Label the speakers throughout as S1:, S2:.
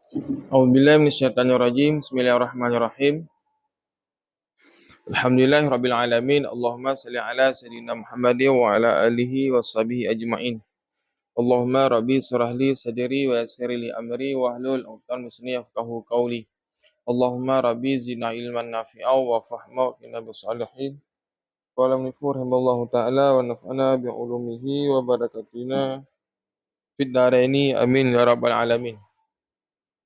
S1: A'udzubillahi minasyaitonirrajim. Bismillahirrahmanirrahim. Alhamdulillahirabbil alamin. Allahumma shalli ala sayidina Muhammadin wa ala alihi washabihi ajmain. Allahumma rabbi shrah li sadri wa yassir li amri wa hlul 'uqdatam min lisani yafqahu qawli. Allahumma rabbi zidna ilman nafi'a wa fahma wa qina bisalihin. Qala nifur himallahu ta'ala wa naf'ana bi ulumihi wa barakatina fid dharaini amin ya rabbal alamin.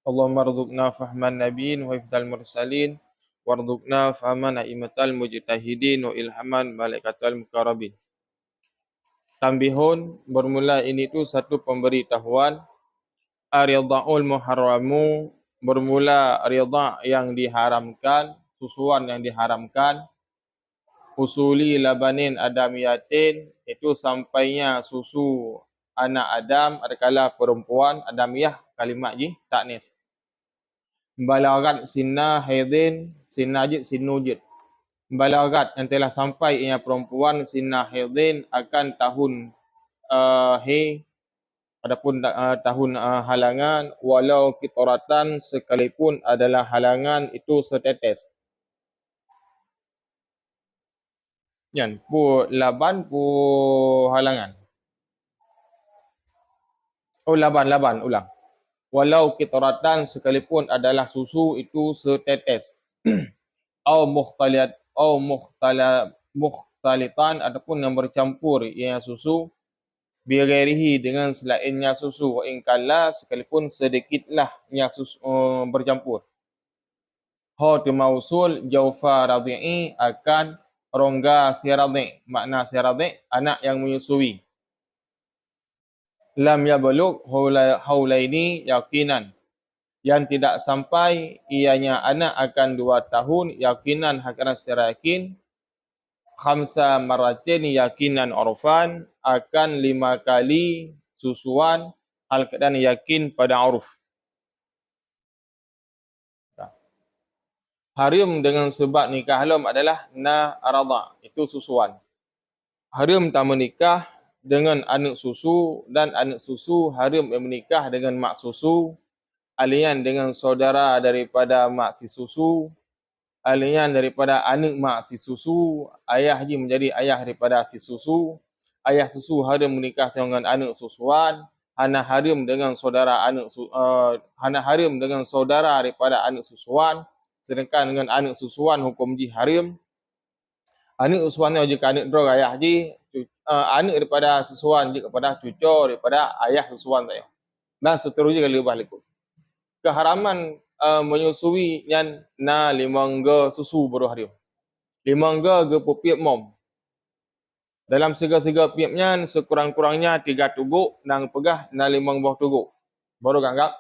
S1: Allahumma rzuqna fahman nabiyyin wa hifdzal mursalin warzuqna fahman a'immatal mujtahidin wa ilhaman malaikatal muqarrabin. Tambihun, bermula ini tu satu pemberitahuan. Ar-ridha'ul muharramu, bermula ridha' yang diharamkan, susuan yang diharamkan. Usuli labanin adamiyatin, itu sampainya susu anak Adam, adakala perempuan, adamiyah kalimat ji, taknis. Balagat sinna haidin, sinna jid, sinujid. Balagat yang telah sampai ia perempuan sinna haidin akan tahun haid, adapun tahun halangan, walau kitoratan sekalipun adalah halangan itu setetes. Yan, pu laban pu halangan. Oh laban, ulang. Walau kitoratan sekalipun adalah susu itu setetes. Au mukhtalitan ataupun yang bercampur ia susu bighairihi dengan selainnya susu wa in kalla sekalipun sedikitlah ia susu bercampur. Ha tu mausul jaufa radhi'i akan rongga si radhi', makna si radhi' anak yang menyusui. Lam yablugh haulaini yaqinan, yang tidak sampai ianya anak akan 2 tahun yakinan hakana secara yakin. Khamsa maratin yakinan urfan, akan 5 kali susuan hal keadaan yakin pada uruf. Haram dengan sebab nikah haram adalah na radha', itu susuan. Haram tak menikah dengan anak susu, dan anak susu haram menikah dengan mak susu, alian dengan saudara daripada mak si susu, alian daripada anak mak si susu, ayah je menjadi ayah daripada si susu, ayah susu haram menikah dengan anak susuan, hana haram dengan saudara hana haram dengan saudara daripada anak susuan, sedangkan dengan anak susuan hukum ji haram. Anak susuan jika anak drog ayah ji, anak daripada susuan je kepada cucu daripada ayah susuan saya. Dan seterusnya kalau lebih ikut. Keharaman menyusui yang na 5 susu baru haram. 5 ge pupiap mom. Dalam sega-sega piapnya sekurang-kurangnya 3 tuguk nang pegah na 5 buah tuguk. Baru ganggap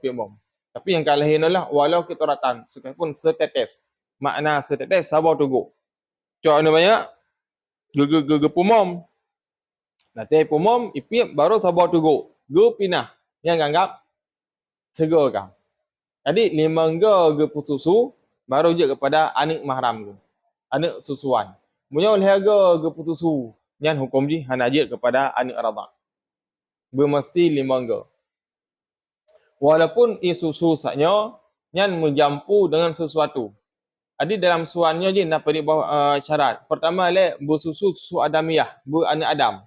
S1: piap mom. Tapi yang kalahin adalah walau kitoratan, sekalipun setetes. Makna setetes sabar tuguk. Cok ni banyak ge pumom. Nanti pumom ipiap baru sabar tuguk. Ge pinah yang ganggap sega kau. Jadi 5 ge pususu baru je kepada anak mahram ke. Anak susuan. Punya lehaga ge pususu nyan hukum ji hana je kepada anak radha'. Bermesti 5 ge. Walaupun susu saknya nyan menjampu dengan sesuatu. Jadi dalam suannya je nak pada syarat. Pertama le bersusu susu adamiyah, beranak Adam.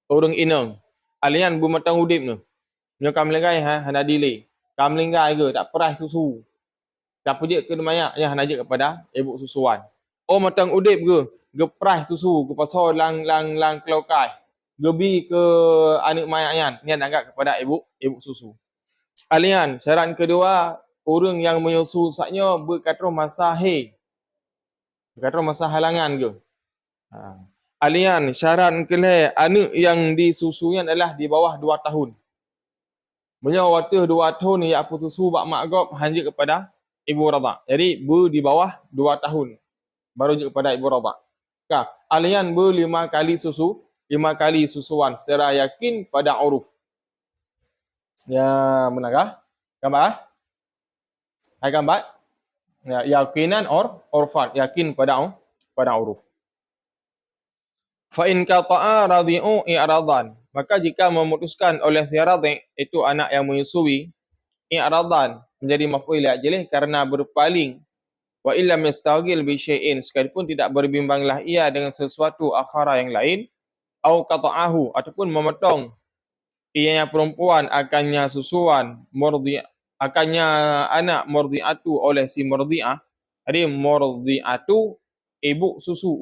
S1: Orang inang. Alian bermatang udip tu. Nya kam lengai hana delay. Kam lengai ke tak perah susu. Tak pujik ke mayak yang hana je kepada ibu susuan. Oh matang udip ke geprah susu ke pasal lang kelokai. Gebi ke anak mayaknya yang anggap kepada ibu susu. Alian syarat kedua, orang yang menyusu saknya berkata masa berkata masa halangan ke. Alian syarat kelih anak yang disusunya adalah di bawah 2 tahun. Punya waktu 2 tahun ni apa susu bak mak gop hanya kepada ibu radha'. Jadi di bawah 2 tahun baru je kepada ibu radha'. Kah, alian 5 kali susu, 5 kali susuan secara yakin pada uruf. Ya, benarkah? Gambar? Hai gambar? Ya, yakinan urfan, yakin pada uruf. Fa in qata'a radhi'u i'radan, maka jika memutuskan oleh si radhi' itu anak yang menyusui i'radan menjadi maf'ul li ajlih karena berpaling. Wa illam yastaghil bi syai'in, sekalipun tidak berbimbanglah ia dengan sesuatu akhara yang lain, au qata'ahu ataupun memotong ianya perempuan akannya susuan akannya anak murdi'atu oleh si murdi'ah. Jadi murdi'atu ibu susu,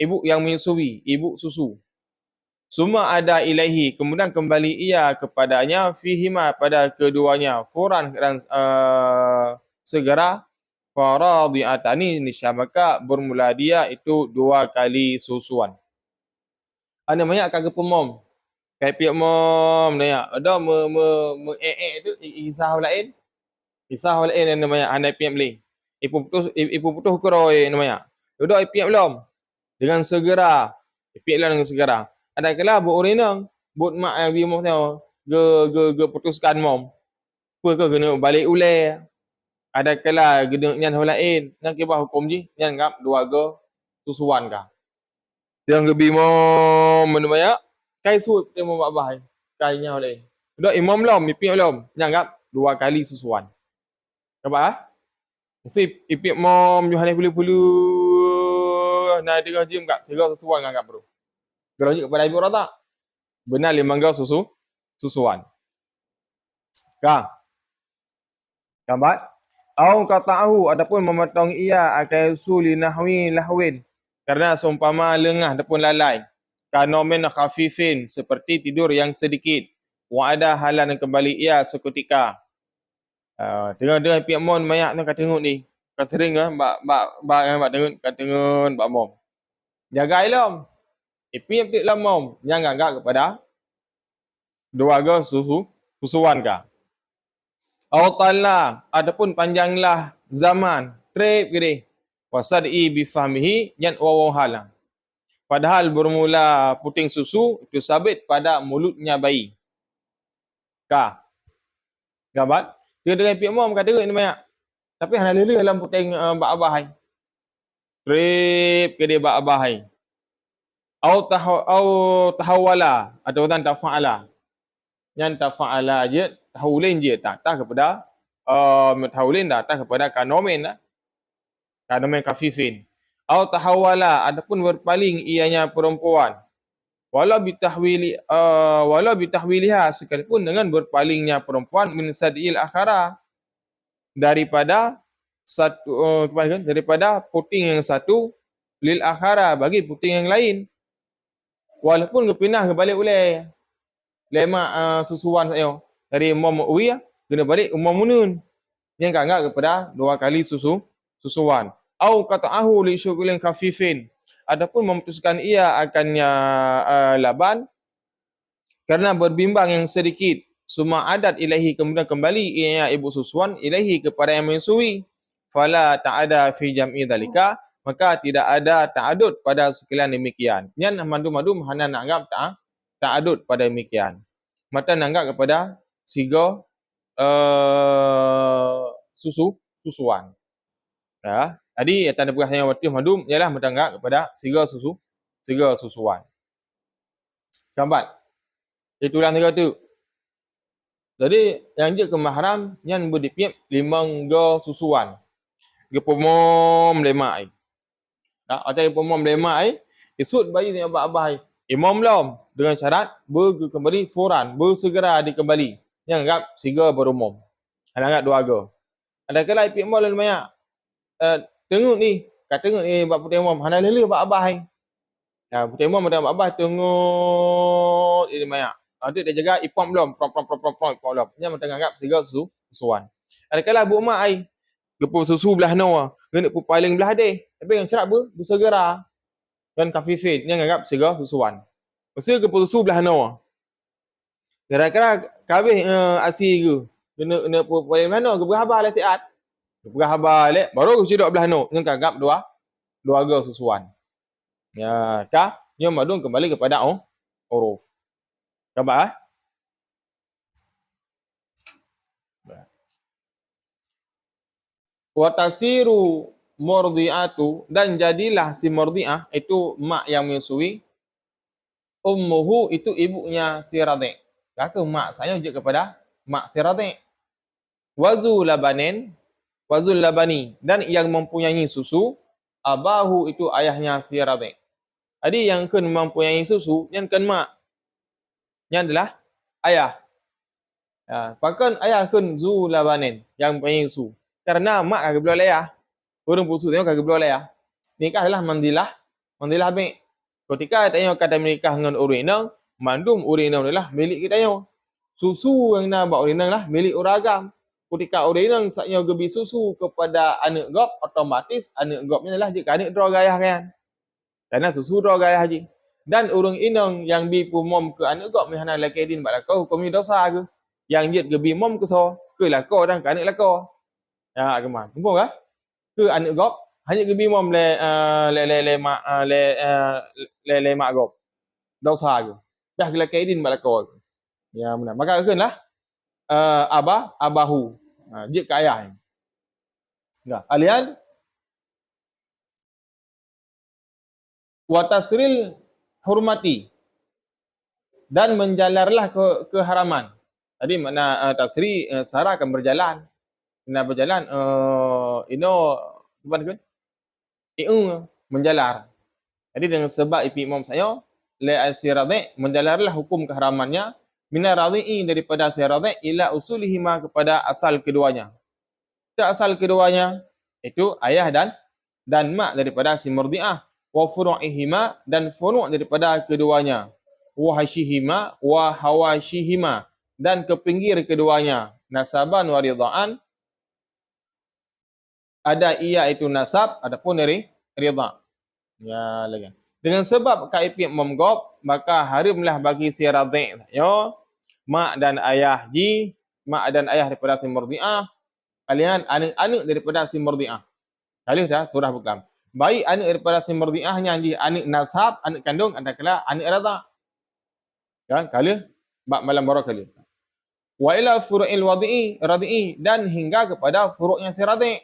S1: ibu yang menyusui, ibu susu. Summa ada ilaihi, kemudian kembali ia kepadanya, fihima pada keduanya, furan dan segera, faradiatani nisya, maka bermula dia itu 2 kali susuan. Ana banyak kat kepemom. Kai piak mom dia. Ada tu isah lain. Isah lain namanya andai piak beli. Ipu putus keroi namanya. Udah piak belum? Dengan segera. Piak lah dengan segera. Ada kala buat orang buat mak yang bi mom tau. Ge putuskan mom. Apa ke kena balik ulai. Ada kala gede nyan hol lain. Nang kibah hukum ji, nyan ngap 2 ge susuan kah. Yang gebi mom namanya kai sut dia mau bahai kainya oleh dah imam belum ipik belum nyanggap 2 kali susuan nampak ah mesti ipik mom Yohanes pulu-pulu nah dia jim kat segala susuan anggap bro geronjik kepada ibu rata benar 5 gau susuan kah gambar au qata'ahu ataupun memotong ia akan suli nahwi lahwin karena seumpama lengah ataupun lalai kanomen khafifin seperti tidur yang sedikit wa ada halan kembali ia seketika dengar pihak mon mayak tu kat tengok ni kat sering mbak tengok kat tengok mbak mom jaga ilom ipi pik lam mom jangan gak kepada 2 ga susuan ka awtalla adapun panjanglah zaman trip gini wasadi bi fahmihi yan wa halang. Padahal bermula puting susu itu sabit pada mulutnya bayi. Kah? Gabat? Dia dengan pihak mom kata ni banyak. Tapi hana lele dalam puting bak abahai. Trip ke dia bak abahai. Au tahawala atau dan tafa'ala. Yang tafa'ala je, tahawulin je tak kepada tahawulin dah kepada kanomen dah. Kanomen kafifin. Au tahawala adapun berpaling ianya perempuan walau bitahwiliha sekalipun dengan berpalingnya perempuan min sadil akhara daripada satu daripada puting yang satu lil akhara bagi puting yang lain walaupun kepindah ke balik ulai lemak susuan saya dari mom uwi kena balik umum munun yang enggak kepada 2 kali susuan au qata'ahu li syughulin khafifin adapun memutuskan ia akannya laban karena berbimbang yang sedikit summa adat ilahi kemudian kembali ianya ibu susuan ilahi kepada yang menyusui fala ta'ada fi jam'i dalika maka tidak ada ta'adud pada sekalian demikian nyan madum hana nak anggap ta'adud pada demikian mata nanggap kepada siga susuan ya. Jadi tanda perasaan yang watif madum ialah mendanggak kepada siga susuan. Gambar. Itulah tiga tu. Jadi yang je ke mahram yang berdipiap 5 go susuan. Gepomom lemak ai. Tak ada gepomom lemak ai. Isut bayi tengok abah ai. Imam belum dengan syarat kembali furan, bersegera dikembali. Yang anggap siga berumum. Anggap 2 go. Ada kala ipik mal banyak. Tengok ni, kat tengok ni bab putih mom hana lele bab abah ai. Ya, putih mom ada bab abah tengok ini banyak. Nanti dia jaga ipam belum, prom ipam belum. Nya mentang anggap siga susuan. Ada kala bu mak ai, gepu susu belah no, kena pu paling belah de. Tapi yang cerak bersegera. Dan kafifin yang anggap siga susuan. Mesti gepu susu belah no. Kira-kira kabeh asi ke. Kena pu paling belah no, gepu habah lah siat. Perah habar lek baru sidok belah no yang anggap 2 ga susuan. Ya, kah? Yang madun kembali kepada huruf. Gambar Wa tasiru murdiatu dan jadilah si murdiah itu mak yang menyusui ummuhu itu ibunya si radhi. Kata mak saya je kepada mak si radhi. wazu labanin, wazul labani, dan yang mempunyai susu, abahu itu ayahnya si radhi. Jadi yang kan mempunyai susu, yang kan mak, yang adalah ayah. Bahkan ayah kan zu labanin, yang mempunyai susu. Karena mak kagak boleh ayah. Orang pusu tengok kagak boleh ayah. Nikah adalah mandilah baik. Ketika tanya kata menikah dengan orang inang, mandum orang inang adalah milik kita tanya. Susu yang nak bawa orang inang lah milik orang agam. Ketika orang inang saknya gebi susu kepada anak gop, otomatis anak gopnya adalah jika anak draw gayah kan. Karena susu draw gayah haji. Dan orang inang yang bi pumom ke anak gop mihana laki din bak lakau hukum ni dosa ke. Yang jet gebi mom ke so, ke lakau dan ke anak lakau. Ya, kemana? Kumpul kah? Ke anak gop hanya gebi mom le mak gop. Dosa ke. Dah laki din bak lakau. Ya benar. Maka keunlah abahu. Dia ke ayah. Enggak. Alian wa tasril hurmati, dan menjalarlah keharaman. Tadi makna tasri sara akan berjalan. Kena berjalan bukan ke? Menjalar. Jadi dengan sebab ipi imam saya la al-siradhi, menjalarlah hukum keharamannya minar radhi'i, daripada siradhi ila usulihima, kepada asal keduanya. Asal keduanya itu ayah dan mak daripada si murdi'ah, wa furu'ihima, dan furu' daripada keduanya, wa hashihima wa hawashihima, dan kepinggir keduanya, nasaban wa ridha'an, ada ia itu nasab adapun dari ridha. Ya lagi. Dengan sebab kaipi memgop, maka harimlah bagi si radhi yo mak dan ayah daripada si murdi'ah, kalian anak-anak daripada si murdi'ah. Kali dah surah Bukan. Baik anak daripada si murdi'ahnya, anak nasab, anak kandung, adakala anak radha. Kan kali bab malam baru kali. Wa ila furu'il radhi'i, dan hingga kepada furu'nya si radhi.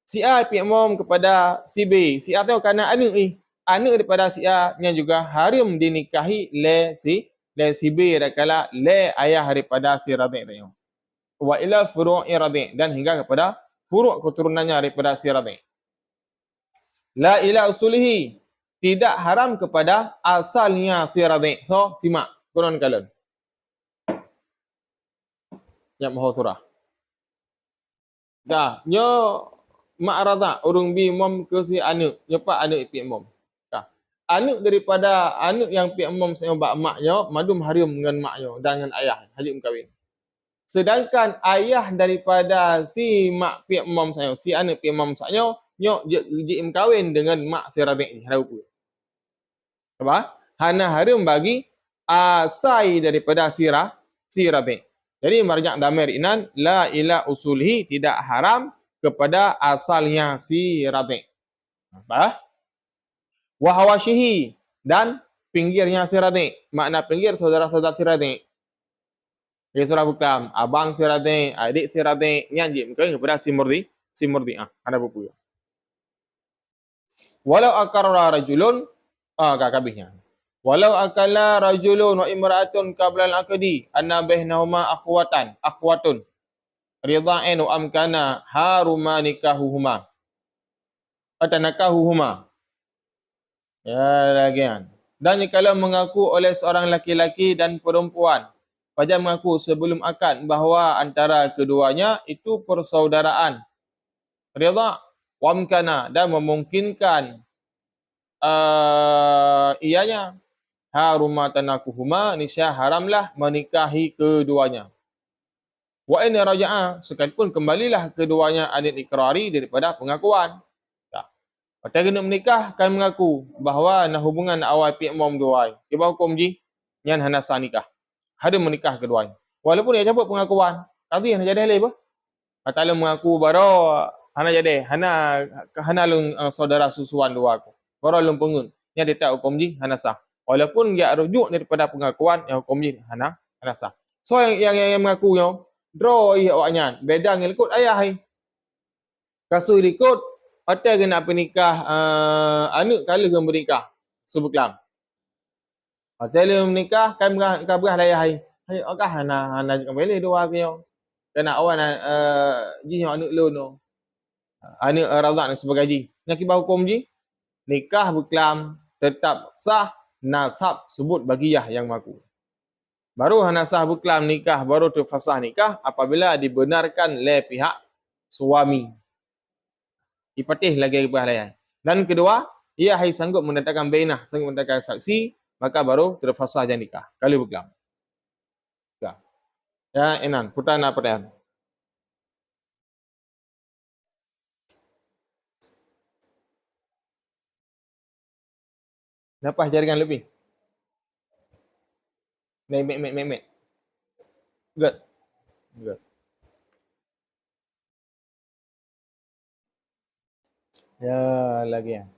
S1: Si A pi'mum kepada si B. Si A tahu kerana anak daripada si A nya juga haram dinikahi le si B, adakala le ayah daripada si radhi tadi. Wa ila furu'i radhi, dan hingga kepada furu' keturunannya daripada si radhi. La ila usulihi, tidak haram kepada asalnya si radhi. So, simak Quran kalian. Ya mahu surah. Dah, nyo mak radha urung bi mom ke si anak, nyepak anak pi mom. Dah. Anak daripada anak yang pi mom saya bak maknya, madum haram dengan maknya dan dengan ayah, haji kahwin. Sedangkan ayah daripada si mak pi mom saya, si anak pi mom saya, nyo je kahwin dengan mak si radhi ni, ada ukur. Apa? Hana haram bagi asai daripada si radhi. Jadi marja' damir inan la ila usulhi, tidak haram kepada asalnya si radhi. Apa? Wa hawashihi, dan pinggirnya si radhi. Makna pinggir saudara-saudara si radhi. Di surah Bukan, abang si radhi, adik si radhi, ni anjing mungkin kepada si murdi. Ada buku. Walau akarra rajulun, kabihnya. Walau akala rajulun wa imra'atun qabla al-aqdi anna bainahuma akhwatun ridha'in wa amkana haruma nikahuhuma atanakahuhuma. Ya lagi kan. Dan jikalau mengaku oleh seorang laki-laki dan perempuan pada mengaku sebelum akad bahawa antara keduanya itu persaudaraan, ridha' wa amkana, dan memungkinkan ianya, haruma tanakuhuma, niscaya haramlah menikahi keduanya. Wa in raja'a, sekalipun kembalilah keduanya anil ikrari, daripada pengakuan. Pada kena menikah kan mengaku bahawa nak hubungan awal pi mom duai. Iba hukum ji nyan hana sah nikah. Ada menikah keduanya. Walaupun dia cabut pengakuan, tapi hana jadi halai bah. Kalau mengaku baru hana jadi, hana lung saudara susuan dua aku. Baru lung pengun. Nya dia tak hukum ji hana sah. Walaupun dia rujuk daripada pengakuan, yang hukum ni hana sah. So yang mengaku yo draw awaknya beda dengan ikut ayah ai. Kasus ikut hotel kena pernikah anak kala kena bernikah sebeklam. Hotel menikah kan berah ayah ai. Hai okah hana kembali dua ke yo. Kena awan ji anak lu no. Anak radha dan sebagainya. Yang kibah hukum ji, nikah berkelam tetap sah nasab sebut bagiyah yang maku. Baru nasab berkelam nikah baru terfasah nikah apabila dibenarkan oleh pihak suami. Ipatih lagi layan. Dan kedua, ia hai sanggup mendatangkan bainah, sanggup mendatangkan saksi, maka baru terfasah jan nikah. Kalau berkelam. Ya, Enan, putar nak pertanyaan. Napas jaringan lebih. Mek. Good. Good. Ya, lagi ya.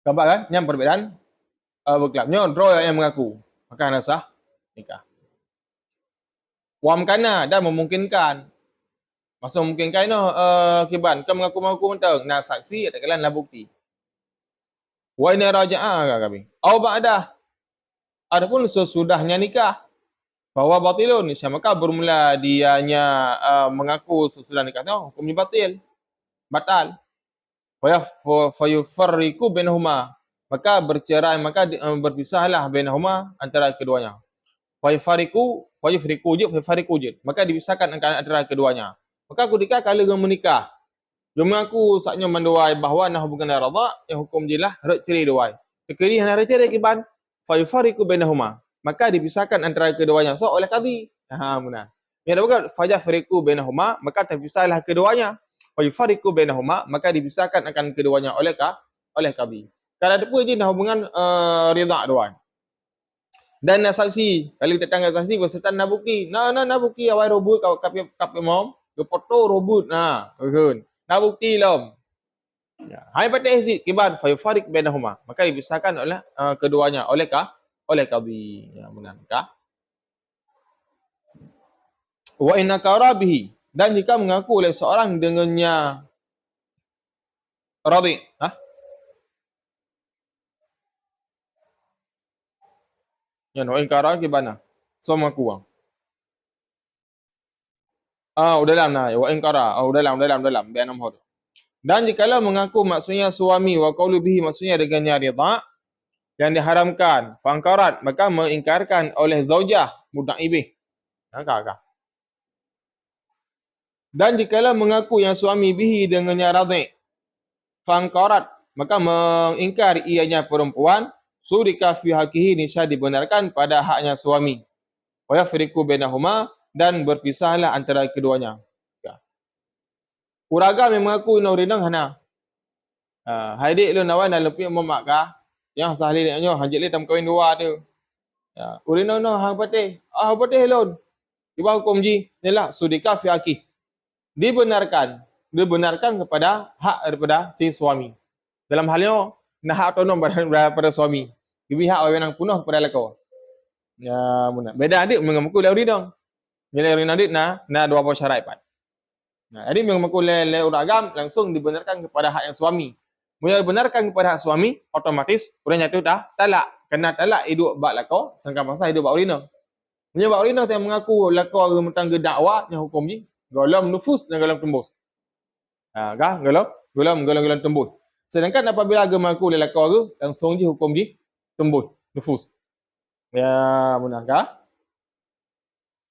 S1: Nampak kan? Yang perbedaan berkelabnya draw yang mengaku. Maka nasah nikah. Wam kana dan memungkinkan. Masa memungkinkan no kiban kau mengaku mentang nah saksi ada kalan lah bukti. Wa ina raja'ah kami. Au ba'dah. Adapun sesudahnya nikah bahwa batilun maka bermula dianya mengaku sesudah nikah tu hukumnya batal. Fa yufarriqu bainahuma, maka bercerai, maka berpisahlah bainahuma antara keduanya. Fa yufariqu je, maka dipisahkan antara keduanya. Maka ketika kala menikah dia mengaku saknya menduai bahawa nah hubungan radha yang hukum jelah cerai duai. Kekiri hana cerai kiban fa yufariqu bainahuma, maka dipisahkan antara keduanya so oleh qadhi. Benar. Yang bukan fajah fariqu bainahuma, maka terpisahlah keduanya. Fa yufariqu bainahuma, maka dipisahkan akan keduanya oleh qadhi. Kalau ada pun je nah hubungan ridha duai. Dan saksi, kalau datang saksi berserta nak bukti. Nak bukti awal robot kap mom, ke foto robot betul. Nak bukti lom. Ya. Hai pada isi kiban fa yufariq bainahuma, maka dipisahkan oleh keduanya oleh qadhi. Ya benar kah? Wa inna karabihi, dan jika mengaku oleh seorang dengannya radhi. Ya no inkara gimana? Sama kuang. Udah dalam nah, wa inkara. Udah dalam biar nomor. Dan jikalau mengaku maksudnya suami wa qaulu bihi maksudnya dengannya ridha yang diharamkan, fangkarat, maka mengingkarkan oleh zaujah mudnaibih. Kah? Dan jikalau mengaku yang suami bihi dengannya radhi, fangkarat, maka mengingkar ianya perempuan, surika fi haqihi nisya dibenarkan pada haknya suami. Wa yafriqu bainahuma, dan berpisahlah antara keduanya. Uraga memang mengaku naurinang hana. Haidik lu nawan dan lebih memak kah? Yang sahli nyo hajik le tam kawin dua tu. Ya, urino no hang patih. Patih lon. Di bawah hukum ji, inilah sudika fi haqi. Dibenarkan kepada hak daripada si suami. Dalam halnya nah hak otonom pada suami. Ibi hak wewenang penuh kepada lelaki. Ya, benar. Beda adik mengaku le urinang. Nilai urinang adik nah dua buah syarat pat. Nah, adik mengaku le uragam langsung dibenarkan kepada hak yang suami. Bila benarkan kepada hak suami, otomatis orang nyatu dah talak. Kena talak hidup bak lako, sangka masa hidup bak urina. Punya bak urina yang mengaku lako tentang dakwa yang hukum ni, golong nufus dan golong tembus. Golong tembus. Sedangkan apabila agama mengaku lako tu, langsung je hukum je tembus, nufus. Ya, benar kah?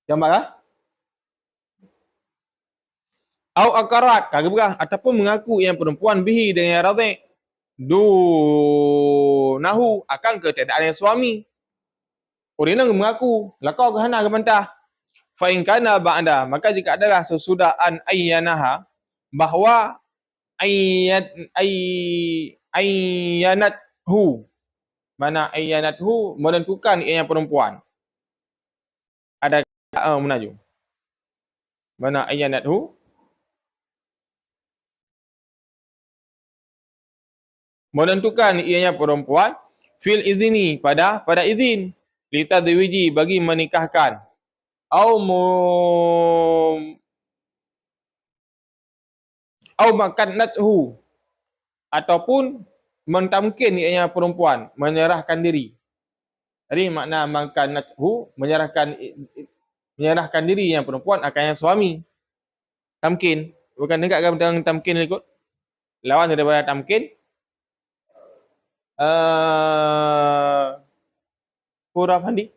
S1: Gambar kah? Au akarat, kagak bukan, ataupun mengaku yang perempuan bihi dengan radhi nahu akan ketiadaan yang suami. Orang mengaku lakau kehana ke mentah. Fa in kana ba'da, maka jika adalah sesudah an ayyanaha bahwa ayyanathu, mana ayyanathu menentukan ianya perempuan. Ada menaju. Mana ayyanathu menentukan ianya perempuan fil izni pada izin litadwiji bagi menikahkan au makannathu ataupun mentamkin ianya perempuan menyerahkan diri. Jadi makna makannathu menyerahkan menyerahkan diri yang perempuan akan yang suami. Tamkin. Bukan dekat dengan tamkin ikut. Lawan daripada tamkin. Huruf handi.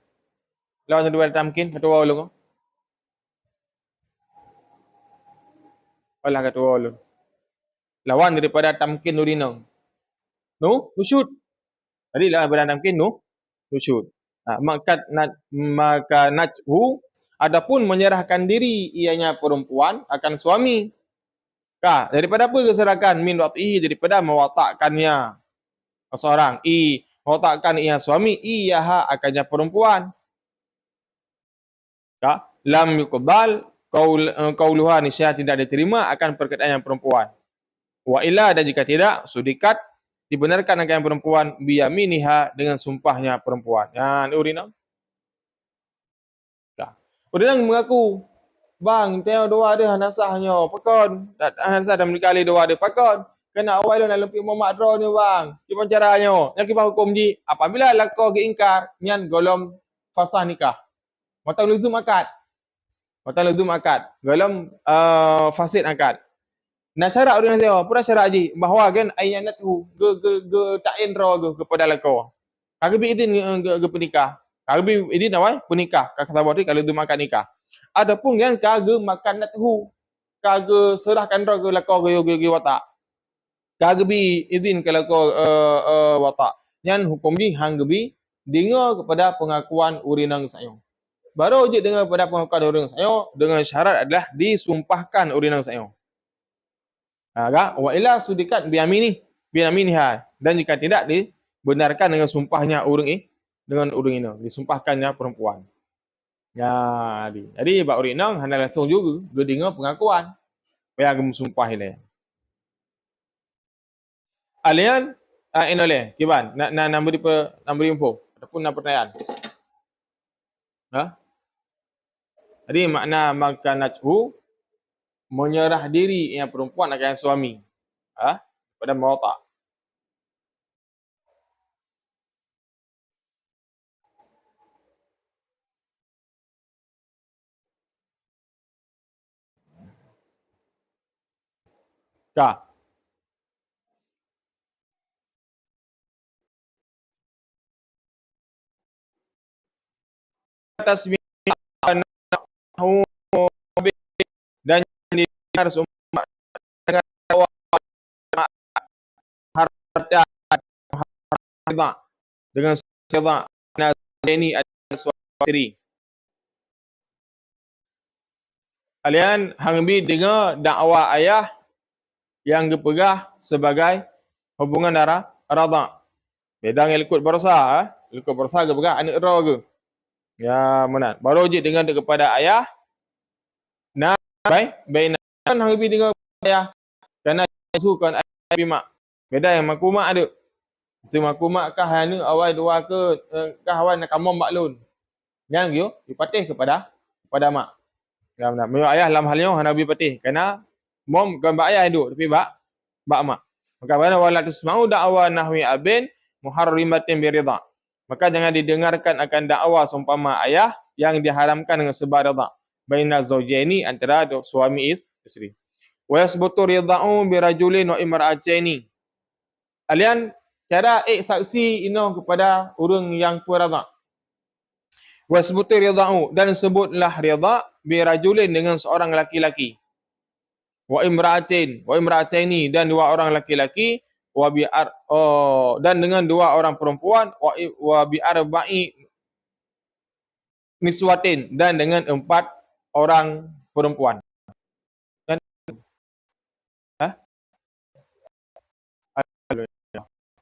S1: Lawan daripada tamkin. Ketua ulung. Alah ketua ulung. Lawan daripada tamkin nurinang. No? Nusyud. Jadi lawan daripada tamkin no? Nusyud. Maka najhu. Adapun menyerahkan diri ianya perempuan akan suami. Daripada apa keserakan? Min watihi, daripada mewatakkannya seorang. Mewatakkan ia suami. Iyaha akannya perempuan. Lam yuqbal qauluha, niscaya tidak diterima akan perkataan yang perempuan. Wa illa, dan jika tidak, sudikat, dibenarkan akan yang perempuan, biyaminiha, dengan sumpahnya perempuan. Ini urinang. Urinang mengaku, bang, tengok dua ada hanasahnya, pakon. Hanasah dan berkali dua ada, pakon. Kena awal dalam lempi Muhammad Dro ni bang. Gimana caranya? Yang kita hukum di, apabila lakau keingkar, nyan golom fasah nikah. Mata luzum akad. Golom fasid akad. Nak syarat orang saya, pura syarat haji bahawa kan ayat tu ta'in ro kepada lakau. Kagak bi izin ke penikah. Kagak bi izin awal penikah. Kagak sabari kalau tu makan nikah. Adapun kan kagak makan natu. Kagak serahkan ro ke lakau ke watak. Kagak bi izin ke lakau watak. Nyan hukum di hang gebi dengar kepada pengakuan urinang saya. Baru je dengar kepada pengakuan urinang saya dengan syarat adalah disumpahkan urinang saya. Wa ila sudikat biyaminiha, dan jika tidak dibenarkan dengan sumpahnya dengan urang ini, disumpahkannya perempuan. Jadi bab urinang hanya langsung juga dengar pengakuan yang sumpah ini. Alian inole kiban na nombor info ataupun na pertanyaan. Jadi makna makanathu, menyerah diri yang perempuan akan suami pada mawatak. Tasbih dan didengar semua dengan harta dengan sedha ini adalah suami. Kalian hangbi dengar dakwah ayah yang dipegah sebagai hubungan darah radha. Bedang ikut berusaha, ikut berusaha ke pegah anak ra ke. Ya mana? Baru je dengar kepada ayah. Nah, baik hangbi dengar ayah kerana sukan ayah bimak. Beda yang makumak ada. Itu makumak kah hanya awal dua ke kah awal nak kamom maklun. Yang yo dipatih kepada mak. Ya benar. Memang ayah dalam halnya hana bi patih kerana mom bukan bak ayah hidup tapi bak mak. Maka mana wala tusma'u da'wa nahwi abin muharrimatin biridha. Maka jangan didengarkan akan dakwa seumpama ayah yang diharamkan dengan sebab ridha. Baina zawjaini, antara suami isteri. Wa yasbutu ridha'u birajulin wa imra'ataini. Alian cara saksi ino kepada orang yang puradha. Wasbuti ridha'u, dan sebutlah ridha' birajulin, dengan seorang laki-laki. Wa imra'ataini, dan dua orang laki-laki. Dan dengan dua orang perempuan. Wa bi arba'i niswatin, dan dengan 4 orang perempuan. Dan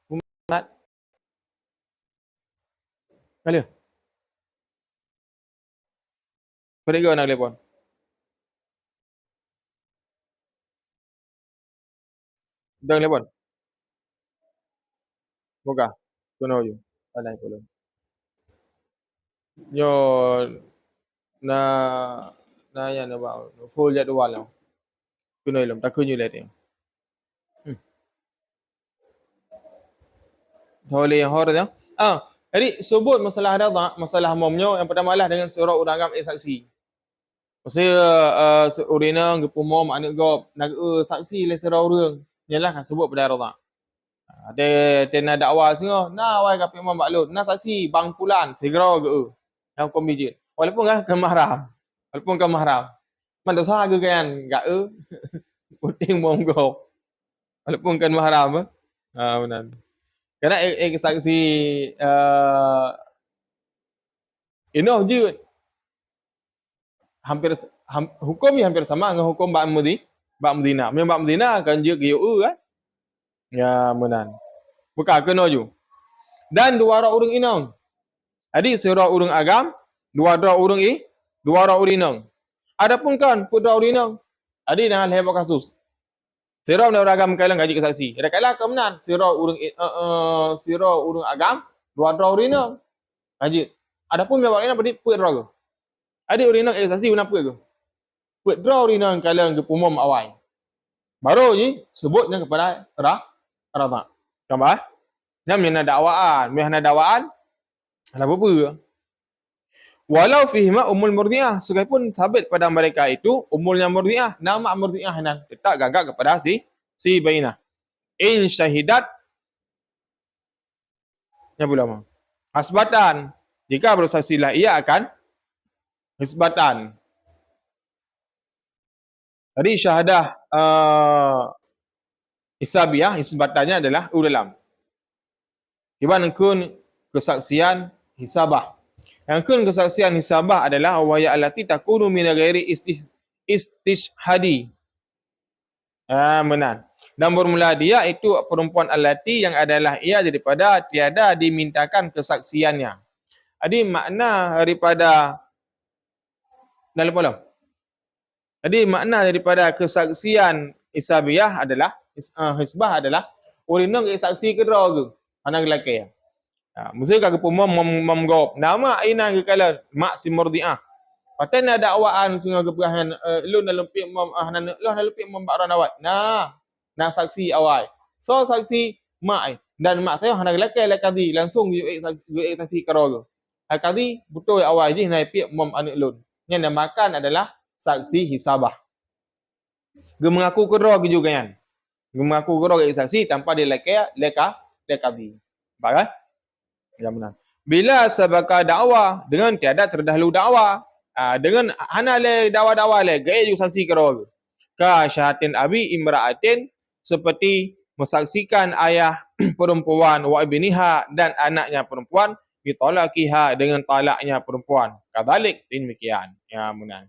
S1: umat kali mereka nak telefon. Dah telefon. Buka. Kuno je. Alai pulun. Yo na yan ba full jadual lah. Kuno ilum takunyo lete. Boleh yang hor dah. Jadi sebut masalah ridha, masalah momnya yang pertama lah dengan surah undang saksi. Saya urina gepumom anak gop nak saksi le sera urang. Yalah kan sebut pada arda. Ada nak dakwa semua. Nah wai kapik mam baklun. Nah saksi bang pulan segera ge. Yang kom bijit. Walaupun kan mahram. Walaupun kan mahram. Man dosa ge kan gak puting mom gop. Walaupun kan mahram. Benar. Karena saksi enough je. Hukum hampir sama dengan hukum bak Medina. Memang bak Medina kan je GU kan. Ya benar. Bukan kena ju. Dan dua orang urang inang. Jadi seorang urang agam, dua orang dua orang urang inang. Adapun kan pura urang inang. Jadi dengan lebar kasus. Seorang orang agam kailan gaji ke saksi. Ada kailan kemenan seorang urang agam, dua orang inang. Gaji. Adapun memang ini berdi puit raga. Ada urang inang saksi guna puit ke? Puit draw urang inang kailan ke pumom awal. Baru je sebutnya kepada Rama. Tambah. Yang mana dakwaan. Ada apa? Walau fihima umul murdiah. Sekalipun sabit pada mereka itu umulnya murdiah. Nama murdiah nan. Tetap gagak kepada si bainah. In syahidat. Ya ulama. Hasbatan. Jika bersaksilah ia akan hisbatan. Jadi syahadah isabiah, isbatannya adalah udalam. Iban kun kesaksian hisabah. Yang kun kesaksian hisabah adalah waya allati takunu min ghairi istishhadi. Benar. Dan bermula dia itu perempuan allati yang adalah ia daripada tiada dimintakan kesaksiannya. Jadi makna daripada Jadi makna daripada kesaksian isabiah adalah hisbah adalah orang nak saksi kedua ke anak lelaki. Mesti kagak pun memgop. Nama aina ke kala mak si murdiah. Paten ada dakwaan sungai kebrahan lu dalam pik mem ahnan lu dalam pik mem bakran awat. Nah saksi awal. So saksi mak dan mak saya anak lelaki kadi langsung saksi kedua ke. Kadi betul awal je naik pik mem anak lu. Yang namakan adalah saksi hisabah. Dia mengaku kedua ke juga kan. Dia mengaku kedua ke saksi tanpa dia leka kadi. Baik? Ya benar. Bila sabaka dakwa dengan tiada terdahulu dakwa, dengan hana le dakwa le gaya juga saksi kedua ke. Ka syahatin abi imra'atin seperti mensaksikan ayah perempuan wa ibniha dan anaknya perempuan bitalaqiha dengan talaknya perempuan. Kadzalik demikian. Ya benar.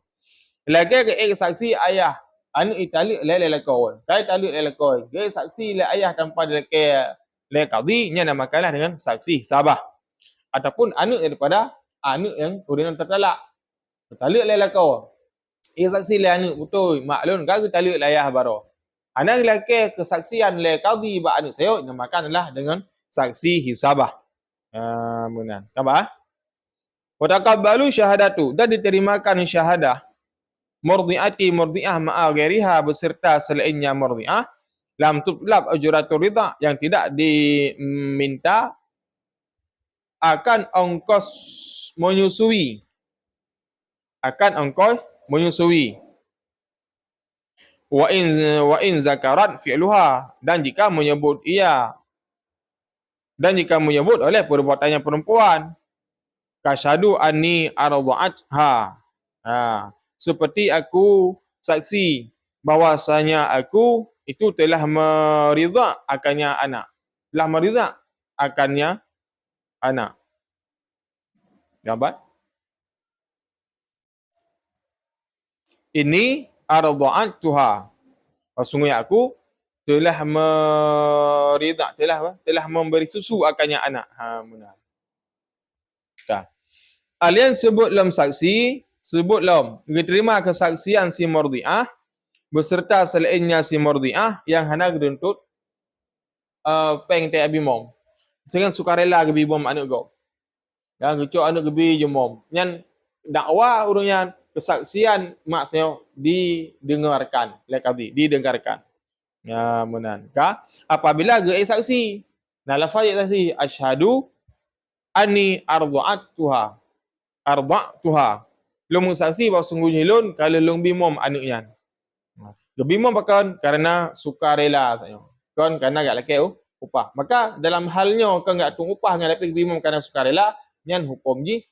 S1: Lagi ke saksi ayah anu italik le kau. Kai talik le kau. Ge saksi le ayah tanpa le qadi nya namakanlah dengan saksi hisabah. Ataupun anak daripada anak yang orang tertalak. Talik le kau. Saksi le anak betul maklum gagu talik le ayah baru. Anak lelaki kesaksian le qadi ba anak saya namakanlah dengan saksi hisabah. Benar. Tambah. Wa taqabbalu syahadatu dan diterimakan syahadah murdiah ma'a ghairiha beserta selainnya murdiah lam tutlab ujratur ridha yang tidak diminta akan ongkos menyusui wa in zakarat fi'luha dan jika menyebut oleh perbuatannya perempuan kasyadu anni arda'atha seperti aku saksi bahwasanya aku itu telah meridha akannya anak. Telah meridha akannya anak. Gambar. Ini arda'atuha. Sesungguhnya aku telah meridha, telah memberi susu akannya anak. Benar. Alian sebut lam saksi sebut lam diterima kesaksian si murdiah beserta selainnya si murdiah yang hendak dituntut peng te abi mom. Sekarang sukarela gebi mom anak go. Yang geco anak gebi je mom. Yang dakwa urangnya kesaksian mak saya didengarkan oleh kadi, didengarkan. Ya benar. Apabila ge saksi, nah lafaz saksi asyhadu anni arda'tuha. Long saksi bahawa sungguhnya lon kalau long bimom anu yan. Bimom bahkan karena sukarela sayo. Kan karena gak laki upah. Maka dalam halnya kan gak tung upah dengan lapik bimom karena sukarela, nyan hukum ji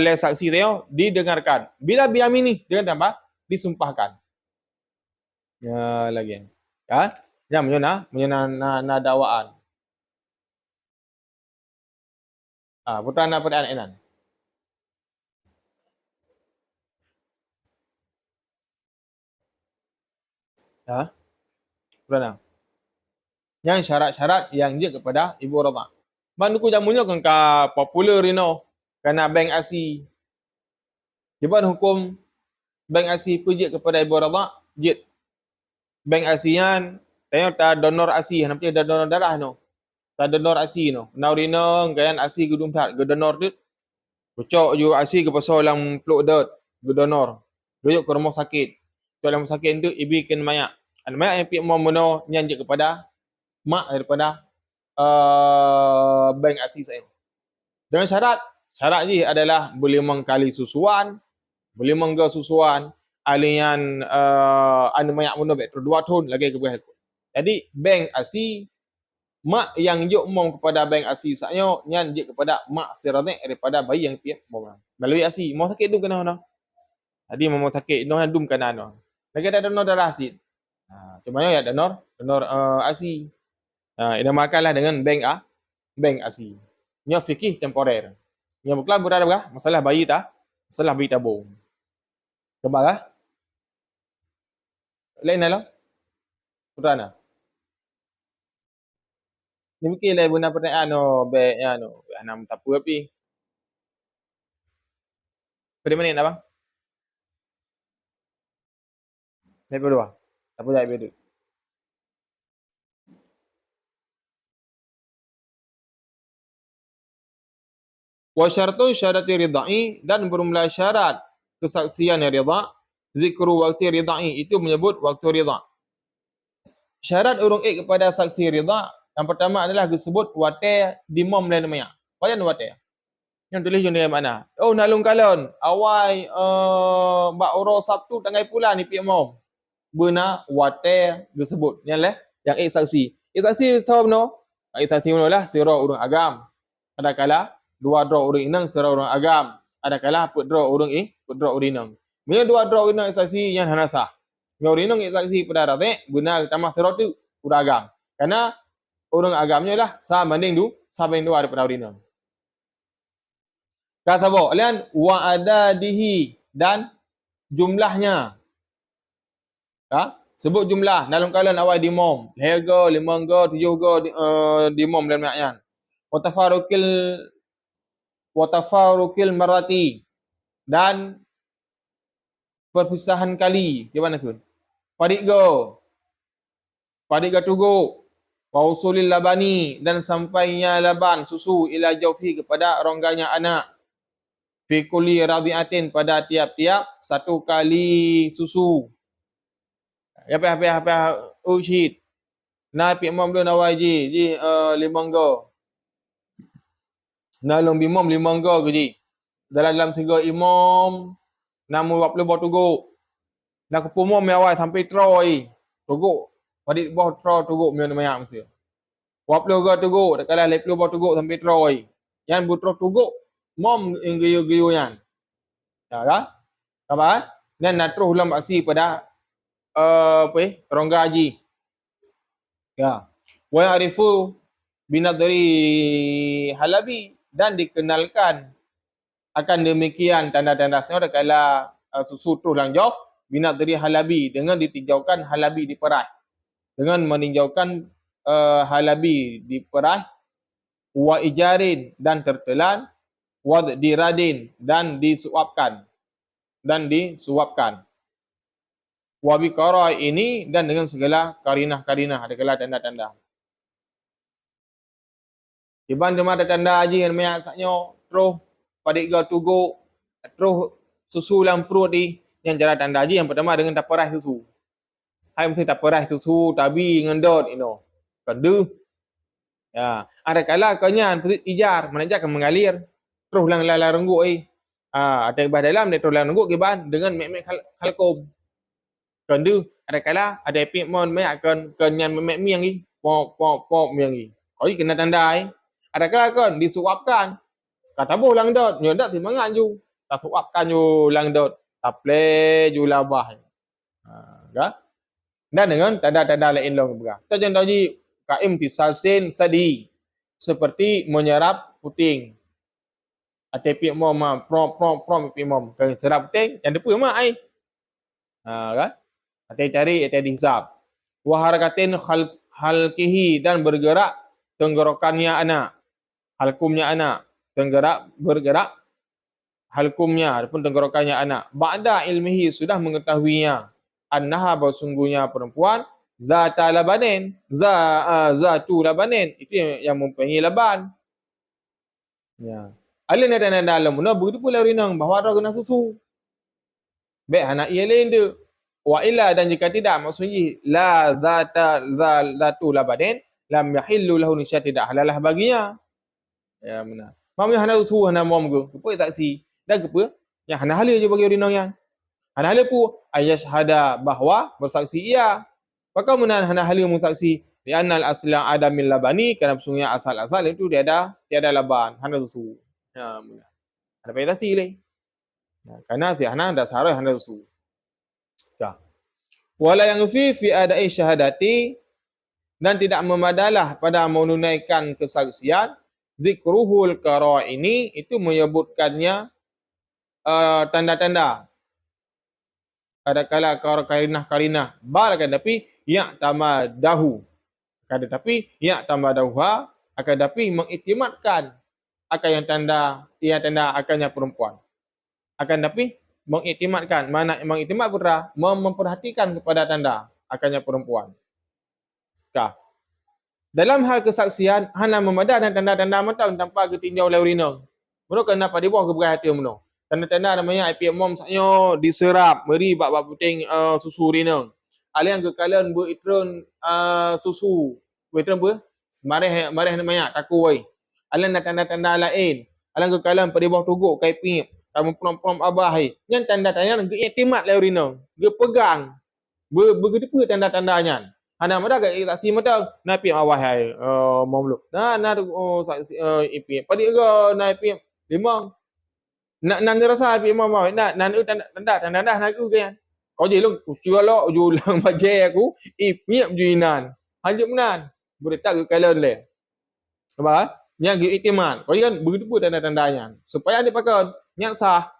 S1: le saksi tayo didengarkan. Bila biamini dengan tambah disumpahkan. Ya lagi. Ya, ya menyona na dakwaan. Putra na pertanyaan. Ya, putra. Yang syarat-syarat yang dia kepada ibu radha. Banduku jamunya kan ka popular rino karena bank asi. Jebon hukum bank asi pujit kepada ibu radha, jit. Bank asian tanya ta donor asi, nampi ada donor darah no. Ta donor asi no. Nau rino kayan asi gudung tat, ge donor dit. Kucok ju asi ke pasal lang pluk dot, ge donor. Duyuk ke rumah sakit. Kalau rumah sakit itu ibi ken mayak. An mayak yang pi mau meno nyanjik kepada mak daripada bank asi saya. Dengan syarat je adalah boleh mengkali susuan, boleh mengga susuan, alian anu banyak muna bet 2 tahun lagi ke buah. Jadi bank asi mak yang juk mom kepada bank asi saknyo nyan je kepada mak siranek daripada bayi yang piak mom. Melalui asi, mau sakit dum kena ono. Tadi mau sakit no dum kena ono. Lagi ada donor darah asid. Cuma ya donor asi. Dinamakanlah dengan bank asi. Nya fikih temporer. Nya bukan berada masalah bayi dah, masalah bayi tabung. Kebal lah. Lain lah. Putana. Ni mungkin lah guna pertanyaan no, baik ya no, enam tapu api. Pada menit apa? Saya berdua. Tapu jaya berdua. Wa syaratu syarati ridai dan bermula syarat kesaksian ridha, zikru waktu ridai itu menyebut waktu ridha. Syarat urung kepada saksi ridha yang pertama adalah disebut wate dimom lain namanya. Payan wate. Yang tulis jun dia mana? Oh nalung kalon awai mbak oro Sabtu tanggai pula ni pi mom. Bena wate disebut. Yang le yang saksi. Saksi tahu no? Saksi no lah sira urang agam. Adakala dua draw urang inang sira urang agam. Adakala put draw urang put draw urang inang. Bila dua draw inang saksi yang hanasa. Yang urang inang saksi pada rate guna tambah sira tu urang agam. Karena orang agamnya lah sama banding dua daripada urang inang. Kata apa? Lian wa adadihi dan jumlahnya. Sebut jumlah dalam kalan awal dimom. Lega, 5 ga, 7 ga dimom dalam ayat. Wa tafarukil marati dan perpisahan kali. Gimana kun? Padik ga tugu. Wa usulil labani dan sampainya laban susu ila jaufi kepada rongganya anak. Fi kulli radiatin pada tiap-tiap satu kali susu. Apa ushid. Na pi mom lu nawai ji 5 ga. Na long bimom 5 ga ke ji. Dalam 3 imam namu 20 bot tugu. Na ke pumom awai sampai troi. Tugu. Pada bawah tro tugu mian mayak mesti. 20 ga tugu, dak kalah 20 bot tugu sampai troi. Yang butro tugu mom inggiu-giu yan. Ya kan? Apa? Dan natruh ulam aksi pada rongga haji. Ya. Wa ya'rifu binadri halabi dan dikenalkan akan demikian tanda-tanda sebenarnya kala susu tu lang jof binadri halabi dengan ditinjaukan halabi diperai. Dengan meninjaukan halabi diperai wa ijarin dan tertelan wa diradin dan disuapkan wa biqara ini dan dengan segala karinah-karinah ada kala tanda-tanda. Iban cuma ada tanda haji yang mayak saknyo terus padik ga tugu terus susu lang perut di yang cara tanda haji yang pertama dengan tak perah susu. Hai mesti tak perah susu tabi ngendot ino. Kedua ya, ada kala kanyan ijar, menajak mengalir terus lang lala rengguk Ada ibah dalam dia tolong nunggu giban dengan mek-mek halkum. Kan du ada kala ada pi mon me akan kenyan mek miang ni. Pop miang ni. Koi kena tandai. Ada kala kan disuapkan. Kata boh lang dot, nyodak timangan ju. Tak suapkan ju lang dot. Taple ju labah. Kan? Dan dengan tanda-tanda lain long juga. Kita jangan tahu kaim tisalsin sadi seperti menyerap puting. Atau pi mom prom pi mom. Kan serap puting yang depu mah ai. Kan? Atau cari atau dihisap. Wa harakatin halkihi dan bergerak tenggorokannya anak. Halkumnya anak. Bergerak halkumnya ataupun tenggorokannya anak. Ba'da ilmihi sudah mengetahuinya. Annaha bersungguhnya perempuan zata labanin. Zatu labanin. Itu yang mempunyai laban. Ya. Alin ada dalam mana begitu pula rinang bahawa ada kena susu. Baik anak ia lain dia. Wa illa dan jika tidak maksudnya la zatu labanin lam yahillu lahu nisya tidak halalah baginya. Ya benar. Mam yang hana susu hana mom ke. Apa saksi? Dan apa? Yang hana hala je bagi rinang yang. Hana hala pu ayashhada bahawa bersaksi ia. Maka menan hana hala bersaksi di annal asla adamil labani kerana sesungguhnya asal-asal itu tiada laban, hana susu. Ya benar. Ada payah tadi le. Karena hana dasar hana susu. Ya. Wala yang fi adai syahadati dan tidak memadalah pada menunaikan kesaksian zikruhul qara ini itu menyebutkannya tanda-tanda ada kala karinah bal akan tapi ya tamadahu akan tetapi ya tamadahuha akan tapi mengiktimatkan akan yang tanda akannya perempuan akan tapi mengiktimatkan mana mengiktimat putra memperhatikan kepada tanda akannya perempuan. Dalam hal kesaksian hana memadah dan tanda-tanda matang tanpa ketinjau leurinong. Meno kena pada bawah keberhati meno. Tanda-tanda namanya IP mom saknyo diserap beri bab puting susu rinong. Alian kekalian beritron susu. Beitron ber? Mareh namanya taku wei. Alian tanda-tanda lain. Alian kekalian pada bawah tuguk kai pingip. Kamu prom abah hai. Yang tanda-tanda ge etimat leurinong. Ge pegang. Begitu pun tanda-tandanya. Hana mada ke saksi mata na pi awah hai mamluk. Na saksi ipi. Padi ga na pi limang. Na rasa pi mamau na tanda na ku ke. Kau je long cuba lo julang baje aku ipi juinan. Hanjut menan. Boleh tak ke kalian le. Apa? Yang gi itiman. Kau kan begitu pun tanda-tandanya. Supaya dipakai yang sah.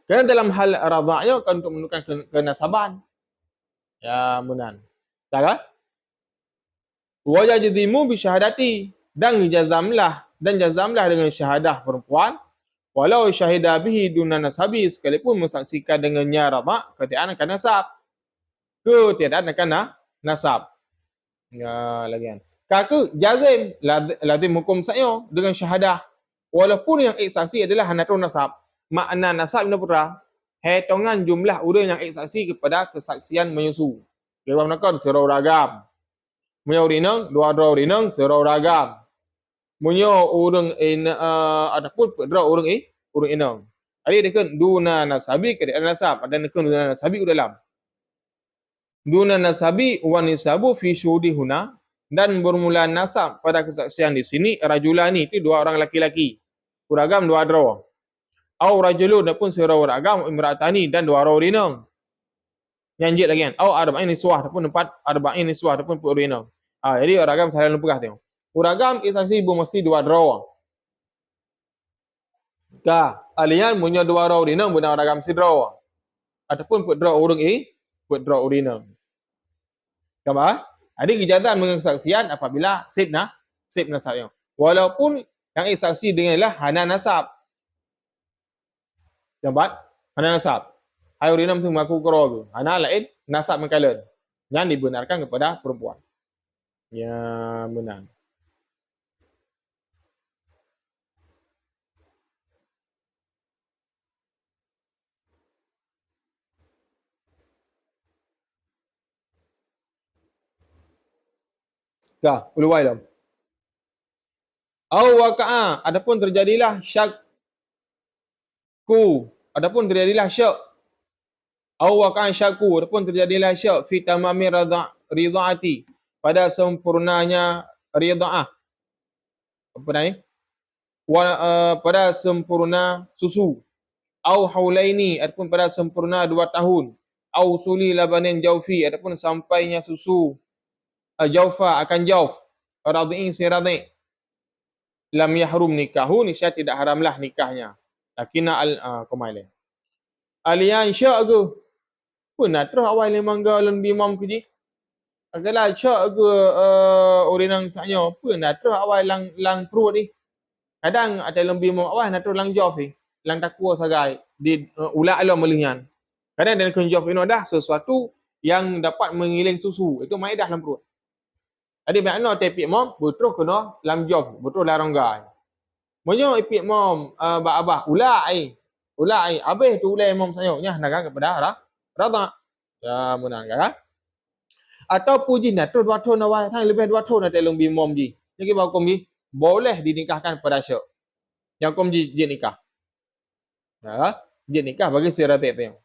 S1: Kerana dalam hal radha'nya kan untuk menunjukkan kenasaban. Ya menan. Tak kan? Wajadimu bisyahadati dan jazamlah dengan syahadah perempuan walau syahida bihi duna nasabi sekalipun mensaksikan dengannya radha ketiadaan akan nasab ketiadaan akan nasab ya lagian kaku jazim lazim hukum saya dengan syahadah walaupun yang saksi adalah hanatun nasab makna nasab ini pura hitungan jumlah orang yang saksi kepada kesaksian menyusu dewan nakon surau ragam Munyo rinang, dua rinang, serau ragam. Munyo urang adapun pedra urang inang. Ari dekan duna nasabi ke ada nasab, ada dekan duna nasabi dalam. Duna nasabi wa nisabu fi syudi huna dan bermula nasab pada kesaksian di sini rajulani itu dua orang laki-laki. Uragam dua adra. Au rajulun adapun serau ragam imraatani dan dua rinang. Nyanjit lagi kan. Au arba'in niswah ataupun arba'in niswah ataupun purinang. Jadi ragam saya lupa tengok. Uragam saksi ibu mesti dua draw. Alian punya dua draw rinang benar ragam si draw. Ataupun put draw urang put draw urinang. Kama? Ada ijazah mengesaksian apabila sip nasabnya. Walaupun yang saksi denganlah hana nasab. Nampak? Hana nasab. Hai urinam tu mengaku kero tu. Hana lain nasab mengkalan. Yang dibenarkan kepada perempuan. Ya benar. Ulwai lam. Au waqa'a adapun terjadilah syak ku adapun terjadilah syak au waqa'a syakku adapun terjadilah syak fi tamami ridhaati pada sempurnanya ridhaah apa ni pada sempurna susu au haulaini ataupun pada sempurna 2 tahun au suli labanin jaufi ataupun sampainya susu jaufa akan jauf radhi'in si radhi' lam yahrum nikahu nisya tidak haramlah nikahnya lakinna kemaile alian syak ke pun terus awal memang galon bimam ke ji agaklah syak ke orang saknya pun terus awal lang perut ni kadang ada lebih bimam awal terus lang jauf ni lang takwa sagai di ulah alam melihan kadang dan kunjuf ini dah sesuatu yang dapat mengiling susu itu mai dah dalam perut ada makna tepik mom betul kena lam jauf betul larang gai monyo ipik mom abah ulai habis tu ulai mom saya nya naga kepada rada ya menang kan atau puji na tu 2 tahun awal thang lebih 2 tahun ada long bimom ji jadi hukum ji boleh dinikahkan pada syak yang hukum ji nikah ya dia nikah bagi si ratik tu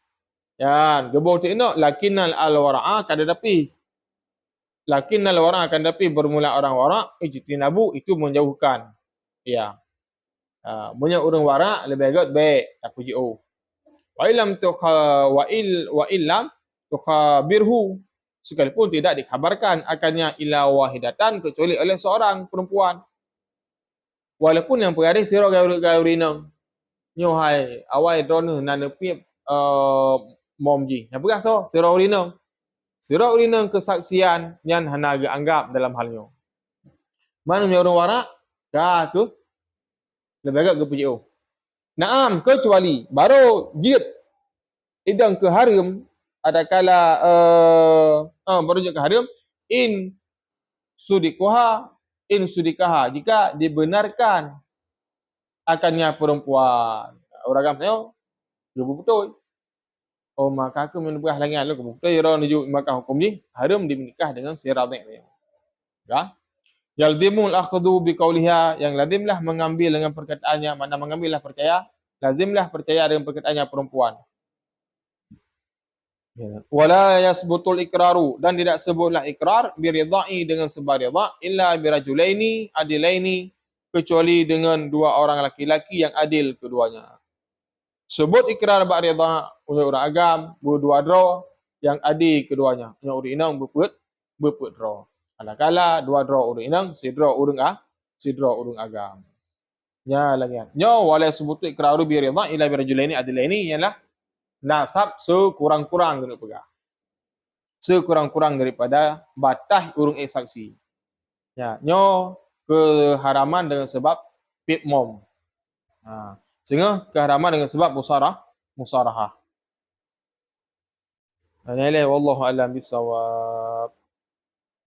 S1: ya gebau tu nak lakinnal alwara'a kan tetapi lakinnal wara'a kan tapi bermula orang wara' ijtinabu itu menjauhkan ya punya orang wara' lebih baik aku ji wa illam tukhabirhu sekalipun tidak dikhabarkan akannya ila wahidatan kecuali oleh seorang perempuan walaupun yang peradi sira gaurinang nyohai awai drone nanepi momji yang pegang so sira urinang kesaksian yang hanaga anggap dalam halnya mana orang warak ka tu lebih agak kepuji naam kecuali baru jid idang ke harim adakala baru jid ke harim in sudikaha jika dibenarkan akannya perempuan orang agam saya betul maka aku menubah lagi lalu betul ya menuju maka hukum ni haram dimenikah dengan si radhi' ya yaldimul akhdhu biqauliha yang lazimlah mengambil dengan perkataannya mana mengambillah percaya lazimlah percaya dengan perkataannya perempuan wala yasbutul iqraru dan tidak sebutlah ikrar biridha'i dengan sebab ridha' illa birajulaini adilaini kecuali dengan 2 orang laki-laki yang adil keduanya sebut ikrar bak ridha' oleh orang agam berdua draw yang adil keduanya yang orang inang berput draw Alakala 2 draw urang inang, si draw urang agam. Ya lagi. Nyo wala subutu ikraru bi ridha ila bi rajulaini adlaini ialah nasab sekurang-kurang kena pegang. Sekurang-kurang daripada batas urang saksi. Ya, nyo keharaman dengan sebab pitmom. Sehingga keharaman dengan sebab musarahah. Wallahu a'lam bisawab.